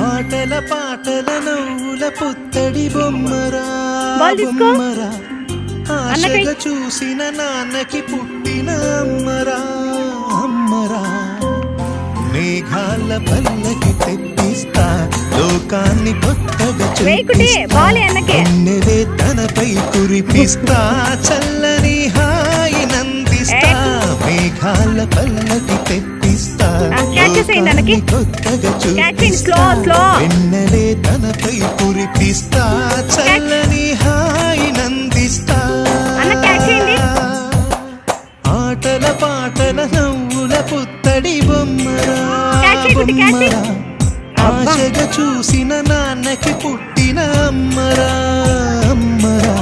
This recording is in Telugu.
ఆటల పాటల నవ్వుల పుత్తడి బొమ్మరా బొమ్మరా ఆశగా చూసిన నాన్నకి పుట్టిన అమ్మరా అమ్మరా మేఘాల పల్లకి తెప్పిస్తా లోకాన్ని కొత్తగా చూపిస్తా తనపై కురిపిస్తా చల్లని హాయి నందిస్తా మేఘాల పల్లకి తెప్పిస్తా లోకాన్ని కొత్తగా చూపిస్తా వెన్నెలే తనపై కురిపిస్తా చల్లని హాయి నందిస్తా ఆటల పాటల నవ్వుల పుత్తడి బొమ్మరా బొమ్మరా ఆశగా చూసిన నాన్నకి పుట్టిన అమ్మరా అమ్మరా